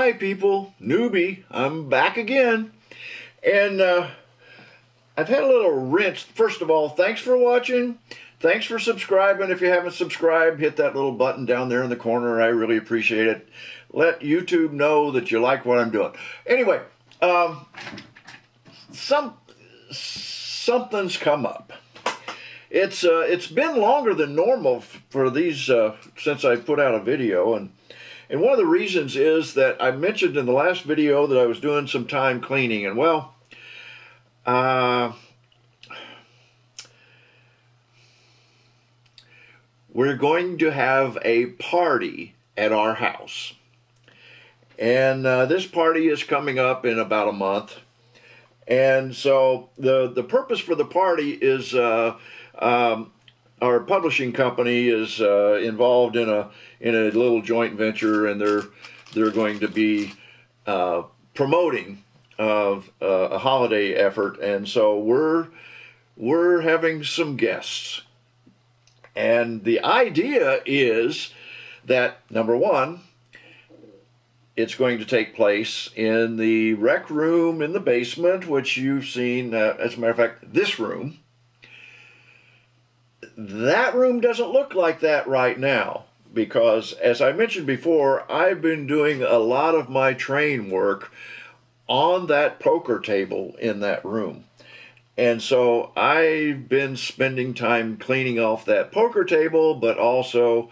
Hi people, Newbie, I'm back again. And I've had a little wrench. First of all, thanks for watching. Thanks for subscribing. If you haven't subscribed, hit that little button down there in the corner. I really appreciate it. Let YouTube know that you like what I'm doing. Anyway, something's come up. It's been longer than normal for these since I put out a video, and one of the reasons is that I mentioned in the last video that I was doing some time cleaning, and well, we're going to have a party at our house, and this party is coming up in about a month. And so the purpose for the party is our publishing company is involved in a little joint venture, and they're going to be promoting a holiday effort, and so we're having some guests. And the idea is that, number one, it's going to take place in the rec room in the basement, which you've seen, as a matter of fact, this room. That room doesn't look like that right now because, as I mentioned before, I've been doing a lot of my train work on that poker table in that room. And so I've been spending time cleaning off that poker table, but also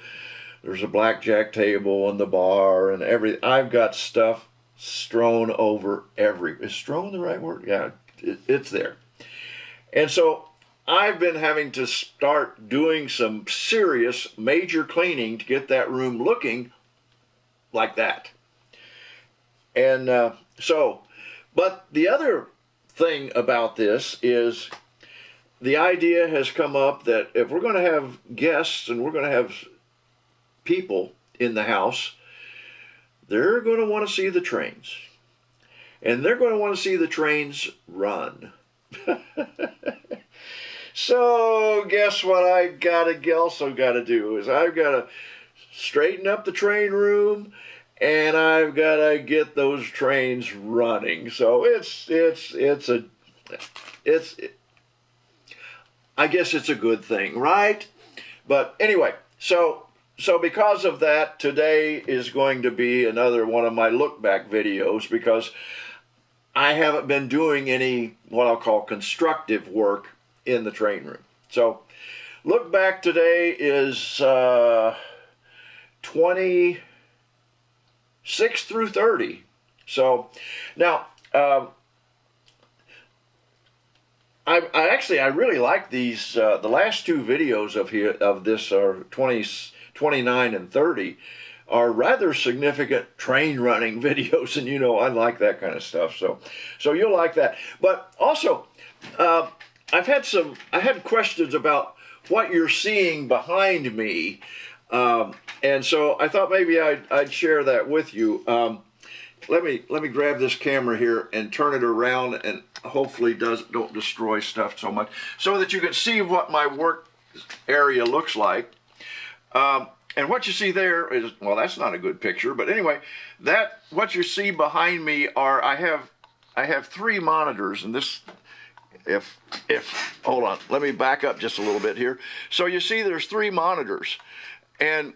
there's a blackjack table and the bar and everything. I've got stuff strewn over is strewn the right word? Yeah, it's there. And so I've been having to start doing some serious major cleaning to get that room looking like that. And but the other thing about this is the idea has come up that if we're going to have guests and we're going to have people in the house, they're going to want to see the trains. And they're going to want to see the trains run. So guess what I also got to do is I've got to straighten up the train room, and I've got to get those trains running. So I guess it's a good thing, right? But anyway, so because of that, today is going to be another one of my look back videos because I haven't been doing any what I'll call constructive work in the train room. So look back today is 26 through 30. So now I really like these. The last two videos of this are 29 and 30 are rather significant train running videos, and you know I like that kind of stuff. So you'll like that. But also I had questions about what you're seeing behind me, and so I thought maybe I'd share that with you. Let me grab this camera here and turn it around, and hopefully don't destroy stuff so much, so that you can see what my work area looks like. And what you see there is, well, that's not a good picture, but anyway, what you see behind me are I have three monitors, and this. Hold on, let me back up just a little bit here. So you see there's three monitors, and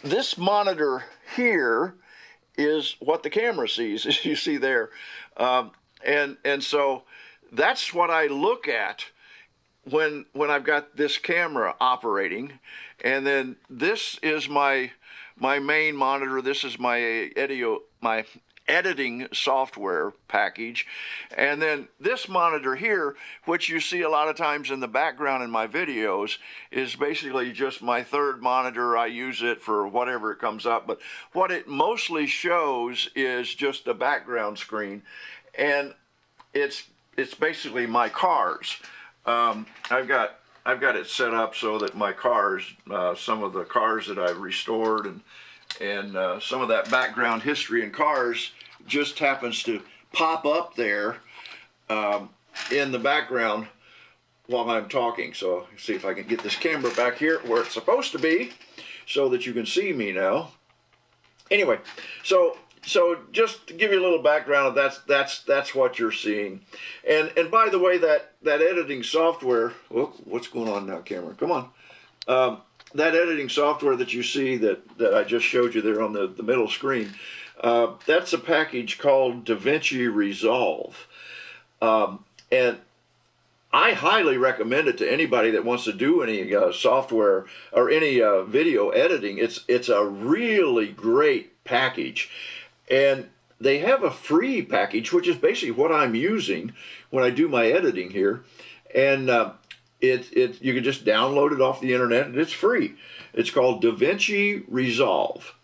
this monitor here is what the camera sees, as you see there. And so that's what I look at when I've got this camera operating. And then this is my main monitor. This is my editing software package. And then this monitor here, which you see a lot of times in the background in my videos, is basically just my third monitor. I use it for whatever it comes up, but what it mostly shows is just a background screen, and it's basically my cars. I've got it set up so that my cars, some of the cars that I've restored, and some of that background history in cars just happens to pop up there in the background while I'm talking. So see if I can get this camera back here where it's supposed to be so that you can see me now. Anyway, so So just to give you a little background, that's what you're seeing. And by the way, that editing software. Oh, what's going on now, camera? Come on. That editing software that you see that I just showed you there on the middle screen, that's a package called DaVinci Resolve. And I highly recommend it to anybody that wants to do any software or any video editing. It's a really great package. And they have a free package, which is basically what I'm using when I do my editing here. And you can just download it off the internet, and it's free. It's called DaVinci Resolve.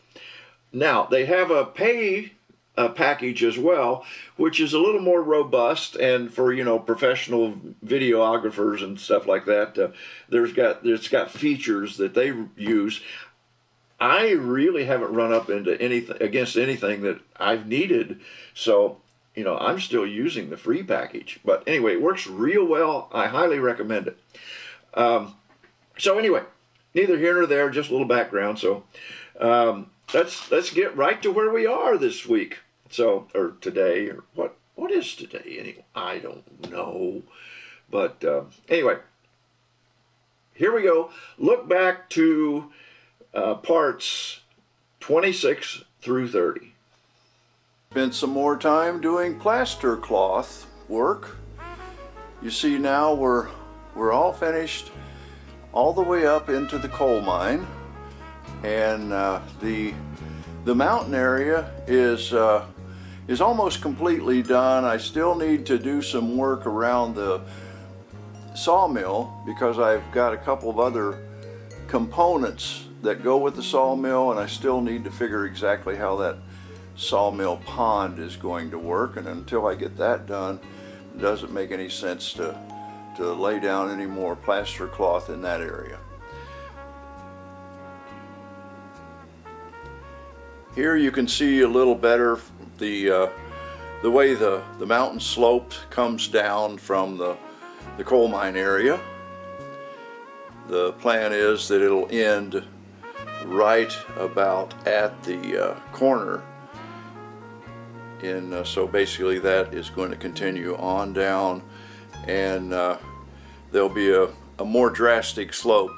Now, they have a pay package as well, which is a little more robust, and for professional videographers and stuff like that, it's got features that they use. I really haven't run up into anything that I've needed, so I'm still using the free package. But anyway, it works real well. I highly recommend it. So anyway, neither here nor there, just a little background. So let's get right to where we are this week. So, or today, or what is today anyway? I don't know. But anyway, here we go. Look back to parts 26 through 30. Spent some more time doing plaster cloth work. You see now we're all finished all the way up into the coal mine, and the mountain area is almost completely done. I still need to do some work around the sawmill because I've got a couple of other components that go with the sawmill, and I still need to figure exactly how that sawmill pond is going to work. And until I get that done, it doesn't make any sense to lay down any more plaster cloth in that area. Here you can see a little better the way the mountain slope comes down from the coal mine area. The plan is that it'll end right about at the corner, and so basically that is going to continue on down, and there'll be a more drastic slope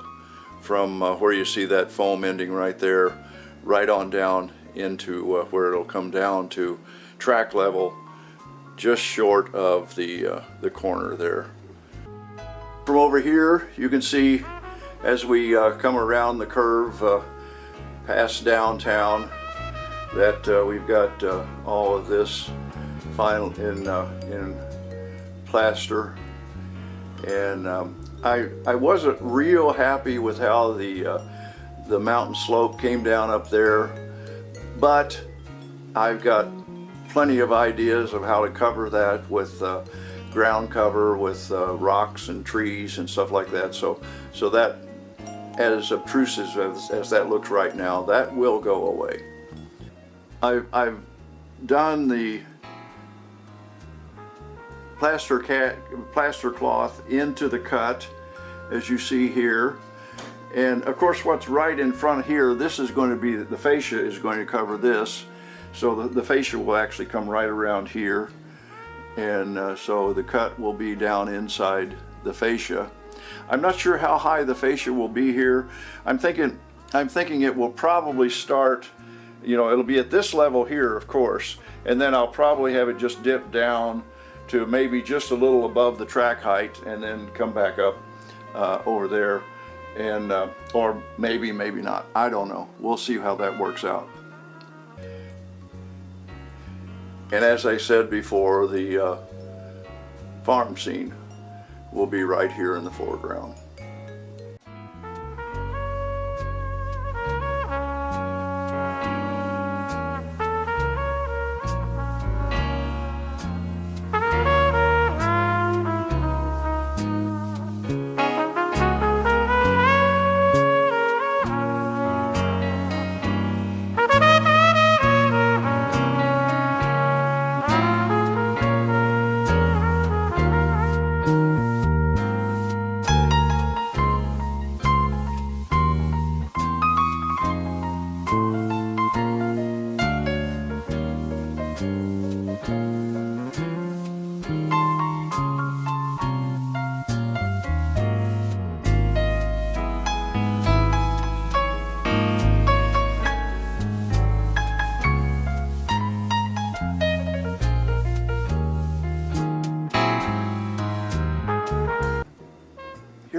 from where you see that foam ending right there, right on down into where it'll come down to track level just short of the corner there. From over here you can see as we come around the curve past downtown that we've got all of this final in plaster, and I wasn't real happy with how the mountain slope came down up there, but I've got plenty of ideas of how to cover that with ground cover, with rocks and trees and stuff like that. So that, as obtrusive as that looks right now, that will go away. I've done the plaster cloth into the cut, as you see here, and of course what's right in front here, this is going to be, the fascia is going to cover this, so the fascia will actually come right around here, and so the cut will be down inside the fascia. I'm not sure how high the fascia will be here. I'm thinking it will probably start, it'll be at this level here, of course, and then I'll probably have it just dip down to maybe just a little above the track height, and then come back up over there, and or maybe not. I don't know. We'll see how that works out. And as I said before, the farm scene will be right here in the foreground.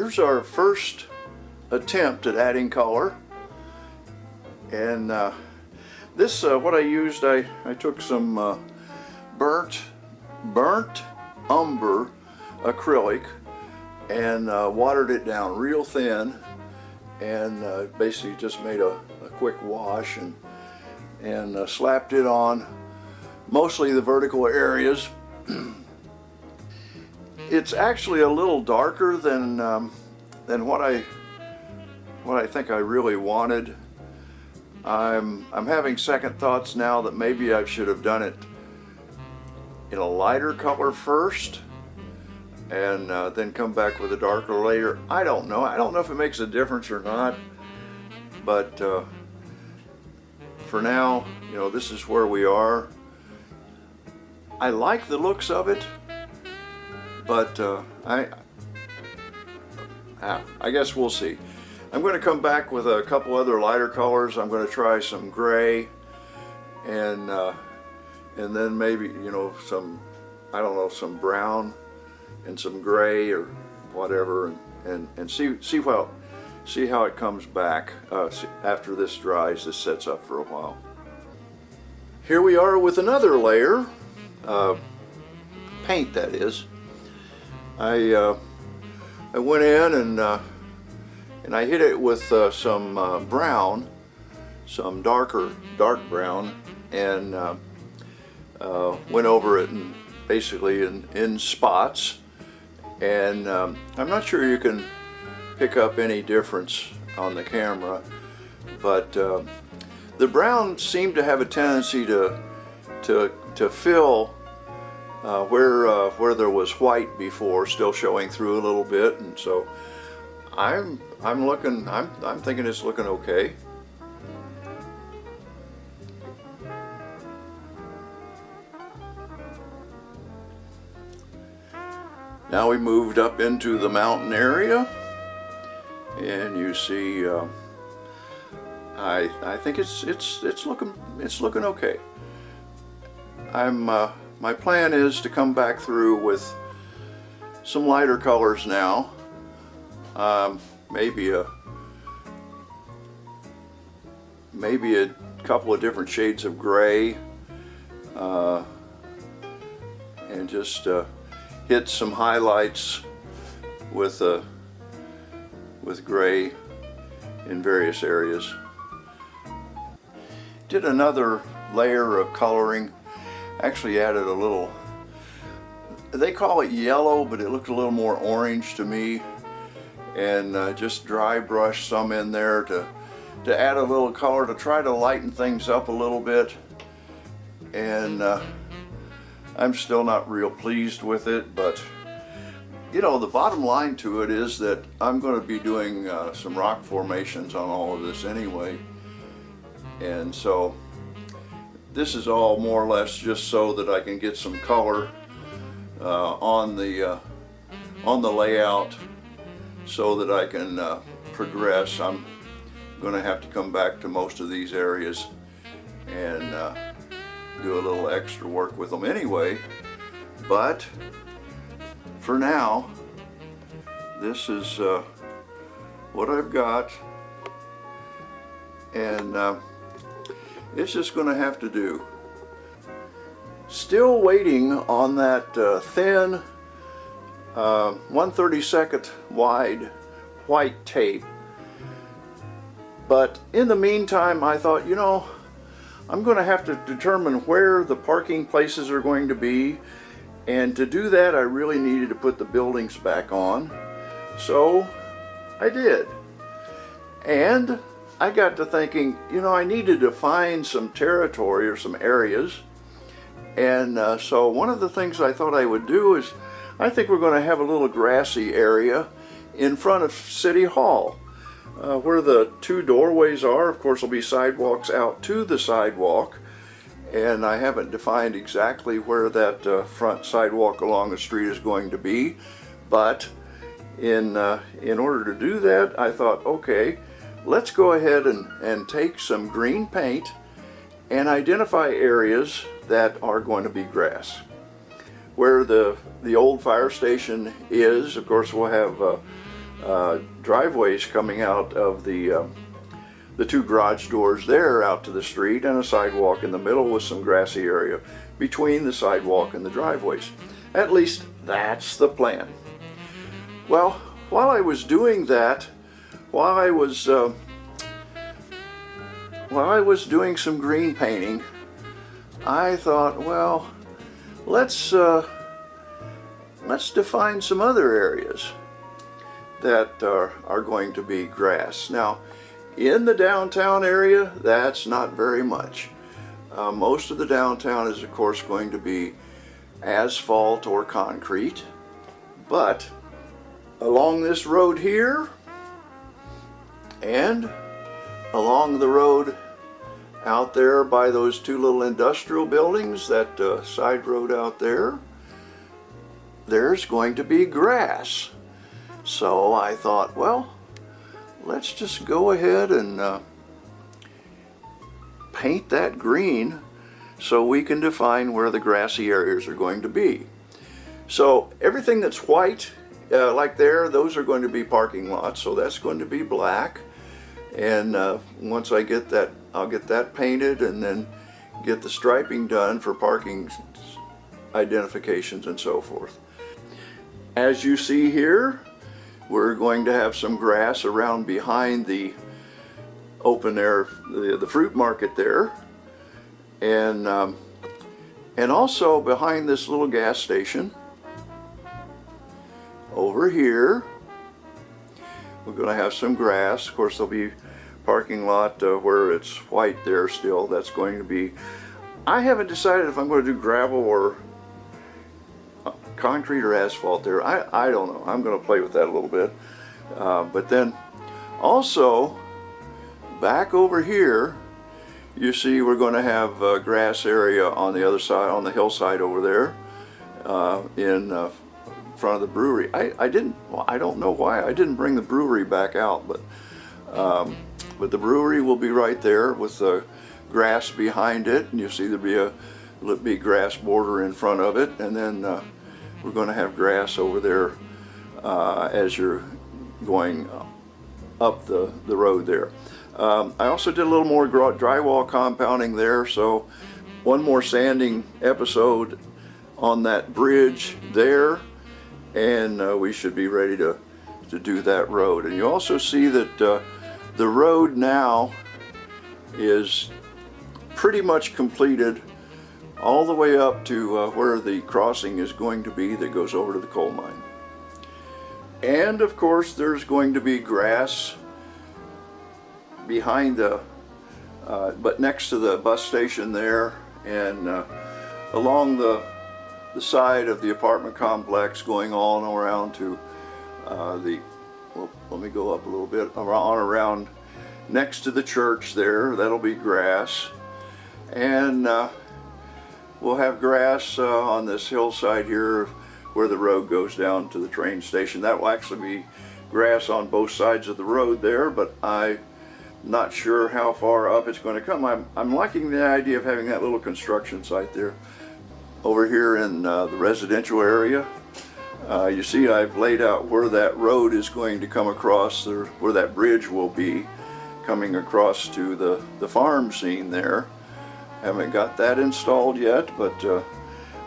Here's our first attempt at adding color. And this, what I used, I took some burnt umber acrylic and watered it down real thin, and basically just made a quick wash and slapped it on mostly the vertical areas. It's actually a little darker than what I think I really wanted. I'm having second thoughts now that maybe I should have done it in a lighter color first and then come back with a darker later. I don't know. I don't know if it makes a difference or not, but for now, you know, this is where we are. I like the looks of it, but I guess we'll see. I'm going to come back with a couple other lighter colors. I'm going to try some gray and then maybe, you know, some, I don't know, some brown and some gray or whatever, and see how it comes back after this dries. This sets up for a while. Here we are with another layer, paint that is. I went in and I hit it with some brown, some dark brown, and went over it and basically in spots. And I'm not sure you can pick up any difference on the camera, but the brown seemed to have a tendency to fill where there was white before, still showing through a little bit, and so I'm thinking it's looking okay. Now we moved up into the mountain area, and you see, I think it's looking okay. My plan is to come back through with some lighter colors now. Maybe a couple of different shades of gray, and just hit some highlights with gray in various areas. Did another layer of coloring. Actually added a little, they call it yellow, but it looked a little more orange to me, and just dry brush some in there to add a little color, to try to lighten things up a little bit. And I'm still not real pleased with it, but you know, the bottom line to it is that I'm going to be doing some rock formations on all of this anyway, and so this is all more or less just so that I can get some color on the layout, so that I can progress. I'm going to have to come back to most of these areas and do a little extra work with them anyway. But for now, this is what I've got, and it's just going to have to do. Still waiting on that thin 1/32 wide white tape. But in the meantime, I thought, you know, I'm going to have to determine where the parking places are going to be, and to do that I really needed to put the buildings back on. So I did. And I got to thinking, you know, I needed to find some territory or some areas. And so one of the things I thought I would do is, I think we're going to have a little grassy area in front of City Hall. Where the two doorways are, of course, will be sidewalks out to the sidewalk. And I haven't defined exactly where that front sidewalk along the street is going to be. But in order to do that, I thought, okay, let's go ahead and take some green paint and identify areas that are going to be grass. Where the old fire station is, of course, we'll have driveways coming out of the two garage doors there out to the street, and a sidewalk in the middle with some grassy area between the sidewalk and the driveways. At least that's the plan. Well, while I was doing that, while I was doing some green painting, I thought, well, let's define some other areas that are going to be grass. Now, in the downtown area, that's not very much. Most of the downtown is, of course, going to be asphalt or concrete, but along this road here and along the road out there by those two little industrial buildings, that side road out there, there's going to be grass. So I thought, well, let's just go ahead and paint that green so we can define where the grassy areas are going to be. So everything that's white, like there, those are going to be parking lots, so that's going to be black. And once I get that, I'll get that painted and then get the striping done for parking identifications and so forth. As you see here, we're going to have some grass around behind the open air, the fruit market there, and also behind this little gas station over here. We're going to have some grass. Of course, there'll be parking lot where it's white there still. That's going to be, I haven't decided if I'm going to do gravel or concrete or asphalt there. I don't know. I'm going to play with that a little bit. But then also back over here, you see we're going to have a grass area on the other side, on the hillside over there, in front of the brewery. I don't know why I didn't bring the brewery back out, but the brewery will be right there with the grass behind it, and you see there'll be a grass border in front of it, and then we're going to have grass over there as you're going up the road there. I also did a little more drywall compounding there, so one more sanding episode on that bridge there, and we should be ready to do that road. And you also see that the road now is pretty much completed all the way up to where the crossing is going to be that goes over to the coal mine. And of course there's going to be grass behind but next to the bus station there, and along the side of the apartment complex going on around to well, let me go up a little bit, around next to the church there. That'll be grass. And we'll have grass on this hillside here where the road goes down to the train station. That will actually be grass on both sides of the road there, but I'm not sure how far up it's going to come. I'm liking the idea of having that little construction site there. Over here in the residential area, you see I've laid out where that road is going to come across, where that bridge will be coming across to the farm scene there. Haven't got that installed yet, but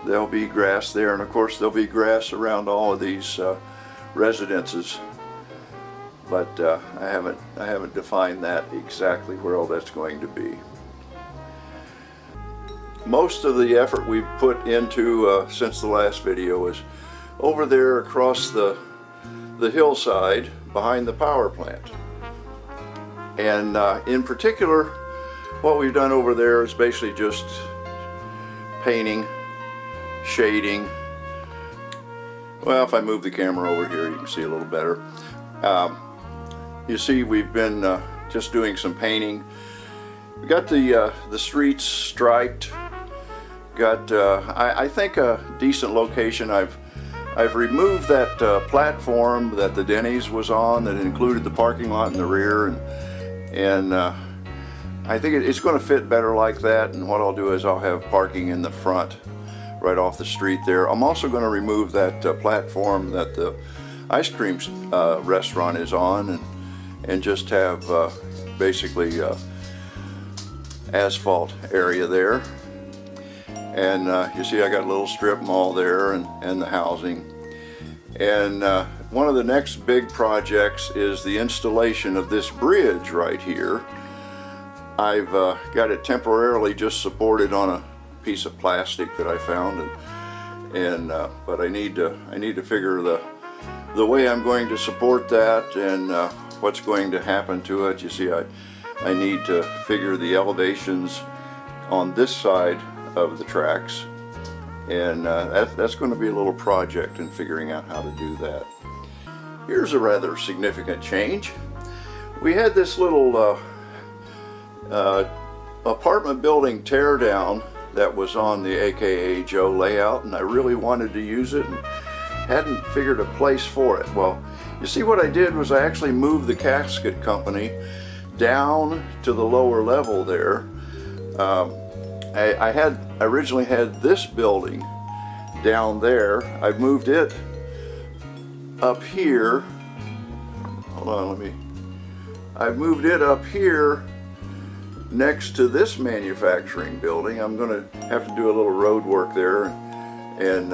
there'll be grass there, and of course there'll be grass around all of these residences. But I haven't defined that exactly where all that's going to be. Most of the effort we've put into since the last video is over there across the hillside behind the power plant. And in particular, what we've done over there is basically just painting, shading. Well, if I move the camera over here, you can see a little better. You see we've been just doing some painting. We got the streets striped. Got I think a decent location. I've removed that platform that the Denny's was on that included the parking lot in the rear, and I think it's going to fit better like that. And what I'll do is I'll have parking in the front right off the street there. I'm also going to remove that platform that the ice cream restaurant is on, and just have basically asphalt area there. And you see I got a little strip mall there and the housing. And one of the next big projects is the installation of this bridge right here. I've got it temporarily just supported on a piece of plastic that I found, but I need to figure the way I'm going to support that and what's going to happen to it. You see, I need to figure the elevations on this side of the tracks, and that's going to be a little project in figuring out how to do that. Here's a rather significant change. We had this little apartment building tear down that was on the AKA Joe layout, and I really wanted to use it and hadn't figured a place for it. Well, you see, what I did was I actually moved the casket company down to the lower level there. I originally had this building down there. I moved it up here. Hold on, I moved it up here next to this manufacturing building. I'm going to have to do a little road work there and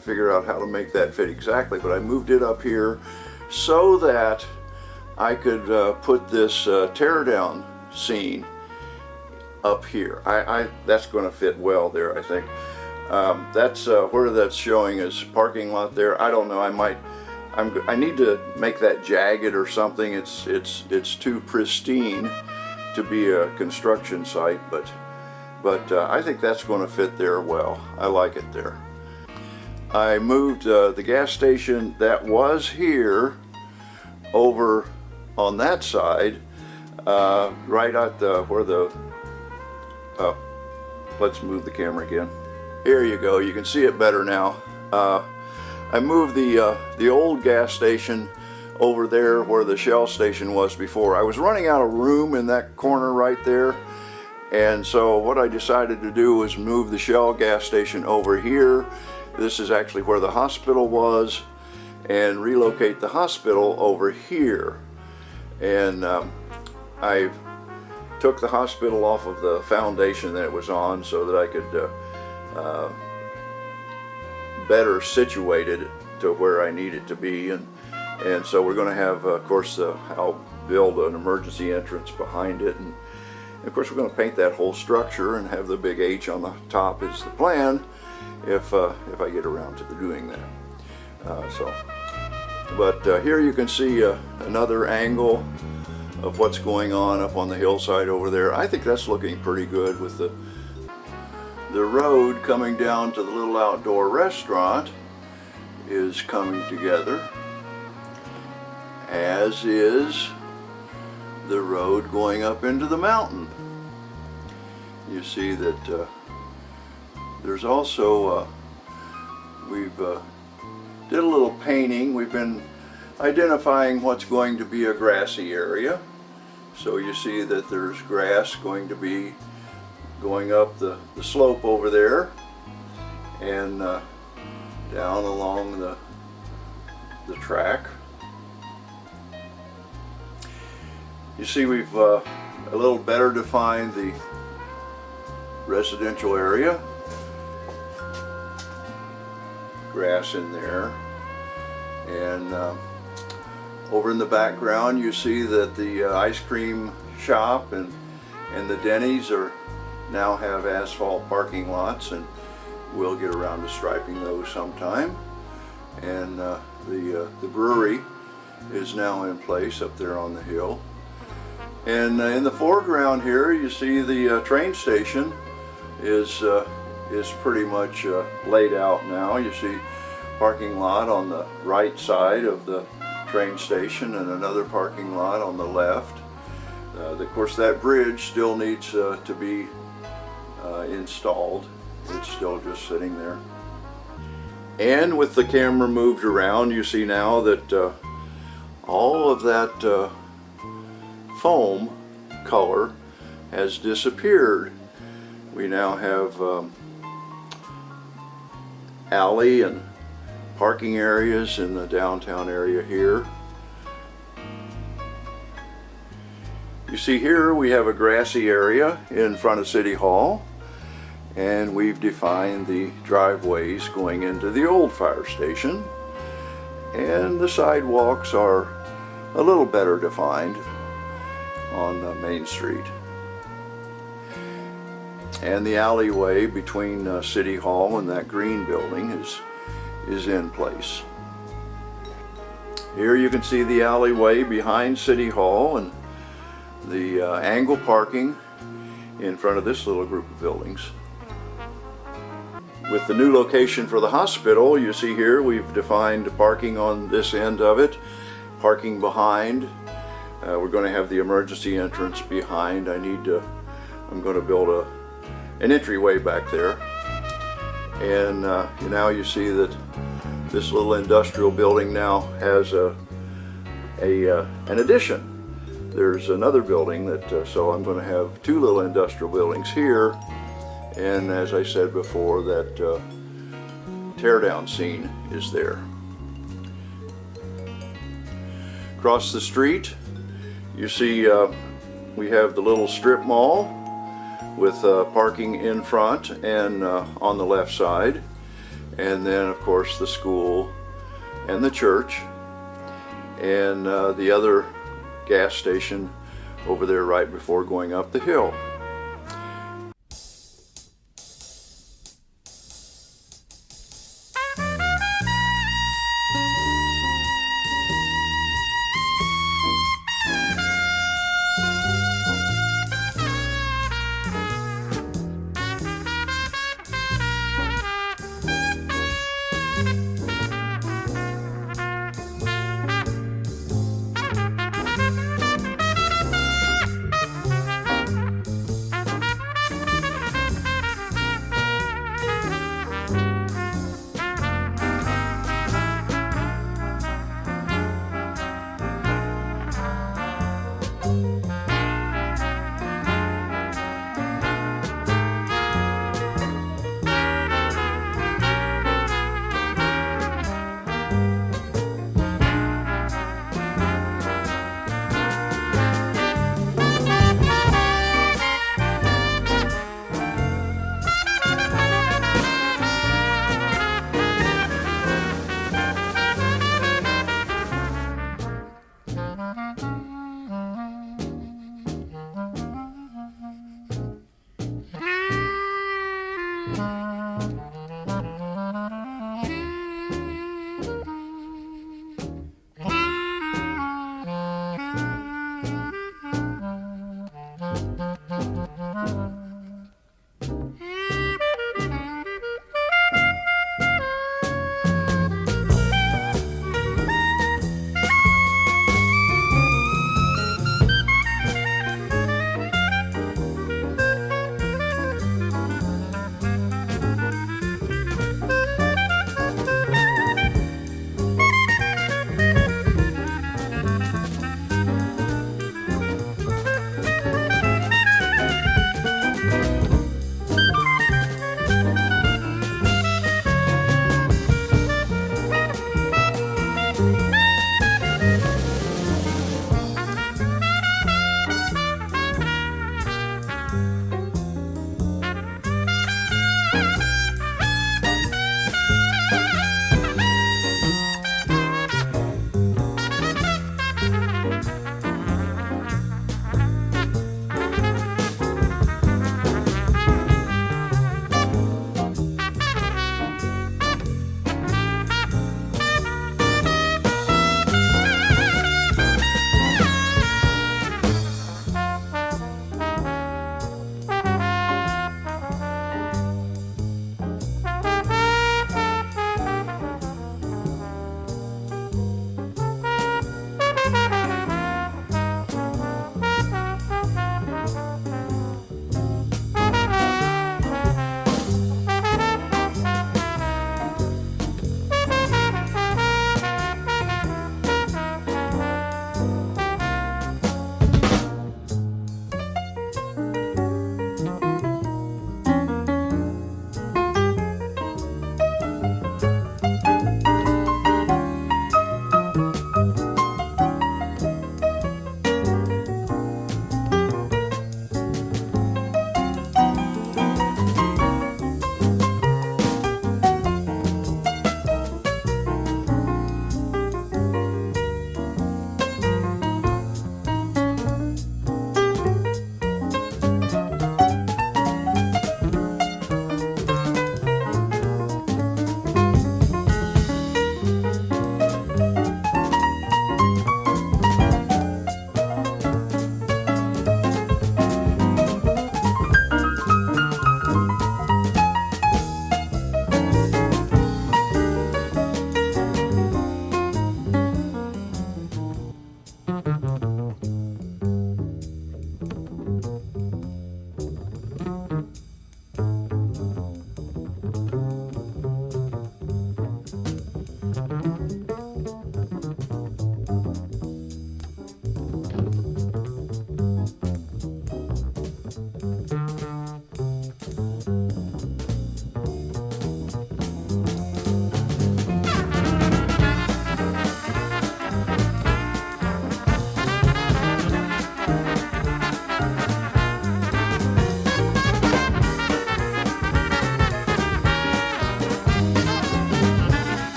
figure out how to make that fit exactly, but I moved it up here so that I could put this tear down scene up here. That's going to fit well there, I think. That's where that's showing as parking lot there. I don't know, I need to make that jagged or something. It's too pristine to be a construction site, but I think that's going to fit there well. I like it there. I moved the gas station that was here over on that side, right at where the let's move the camera again. Here you go, you can see it better now. I moved the old gas station over there where the Shell station was before. I was running out of room in that corner right there, and so what I decided to do was move the Shell gas station over here. This is actually where the hospital was, and relocate the hospital over here. And I took the hospital off of the foundation that it was on so that I could better situate it to where I need it to be. And so we're going to have, of course, I'll build an emergency entrance behind it, and of course we're going to paint that whole structure and have the big H on the top is the plan, if I get around to doing that. But here you can see another angle of what's going on up on the hillside over there. I think that's looking pretty good with the road coming down to the little outdoor restaurant is coming together, as is the road going up into the mountain. You see that there's also, we've did a little painting. We've been identifying what's going to be a grassy area. So you see that there's grass going to be going up the slope over there and down along the track. You see we've a little better defined the residential area. Grass in there, and over in the background you see that the ice cream shop and the Denny's now have asphalt parking lots, and we'll get around to striping those sometime. And the brewery is now in place up there on the hill. And in the foreground here you see the train station is pretty much laid out now. You see parking lot on the right side of the train station and another parking lot on the left. Of course that bridge still needs to be installed. It's still just sitting there. And with the camera moved around, you see now that all of that foam color has disappeared. We now have alley and parking areas in the downtown area here. You see here we have a grassy area in front of City Hall, and we've defined the driveways going into the old fire station, and the sidewalks are a little better defined on Main Street. And the alleyway between City Hall and that green building is in place. Here you can see the alleyway behind City Hall and the angle parking in front of this little group of buildings. With the new location for the hospital, you see here we've defined parking on this end of it, parking behind. We're going to have the emergency entrance behind. I'm going to build an entryway back there. And now you see that this little industrial building now has an addition. There's another building that, so I'm going to have two little industrial buildings here, and as I said before, that teardown scene is there. Across the street, you see we have the little strip mall with parking in front and on the left side, and then of course the school and the church, and the other gas station over there right before going up the hill.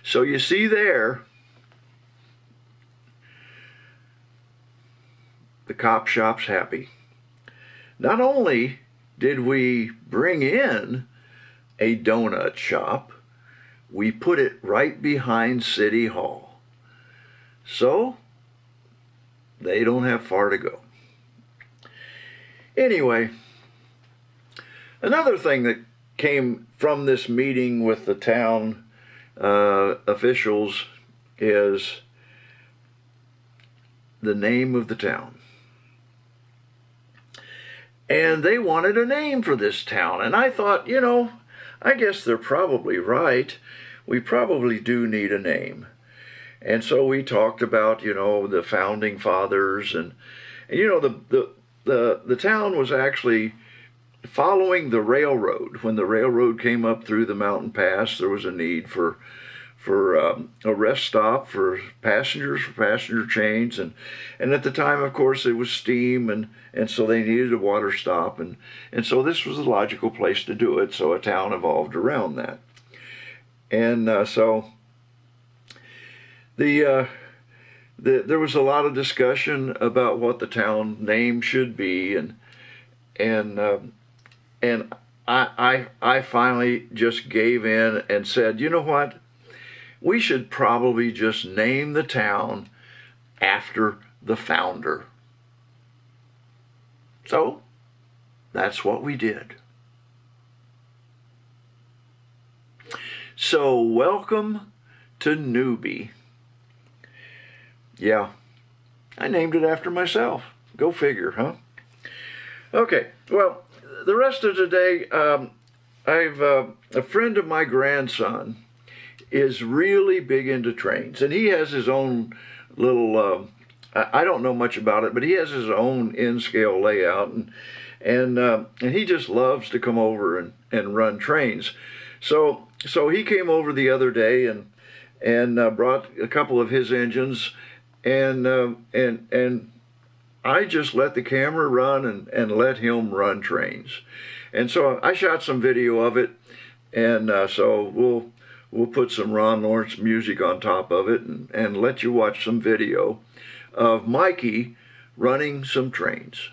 So you see there, the cop shop's happy. Not only did we bring in a donut shop, we put it right behind City Hall. So they don't have far to go. Anyway, another thing that came from this meeting with the town officials is the name of the town. And they wanted a name for this town. And I thought, you know, I guess they're probably right. We probably do need a name. And so we talked about, you know, the founding fathers and you know, the town was actually following the railroad. When the railroad came up through the mountain pass, there was a need for a rest stop for passengers, for passenger trains, and at the time, of course, it was steam, and so they needed a water stop, and so this was the logical place to do it. So a town evolved around that, and so there was a lot of discussion about what the town name should be, and I finally just gave in and said, you know what? We should probably just name the town after the founder. So that's what we did. So welcome to Newbie. Yeah, I named it after myself. Go figure, huh? Okay, well, the rest of today, a friend of my grandson is really big into trains, and he has his own little, I don't know much about it, but he has his own in-scale layout, and he just loves to come over and run trains. So he came over the other day and brought a couple of his engines, and I just let the camera run and let him run trains. And so I shot some video of it, and so we'll put some Ron Lawrence music on top of it and let you watch some video of Mikey running some trains.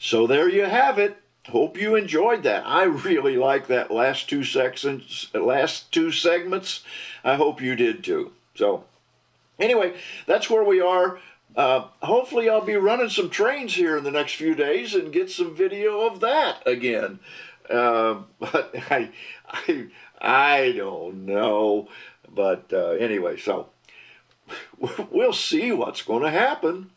So there you have it. Hope you enjoyed that. I really like that last two segments. I hope you did too. So anyway, that's where we are. Hopefully I'll be running some trains here in the next few days and get some video of that again. But I don't know. But anyway, so we'll see what's going to happen.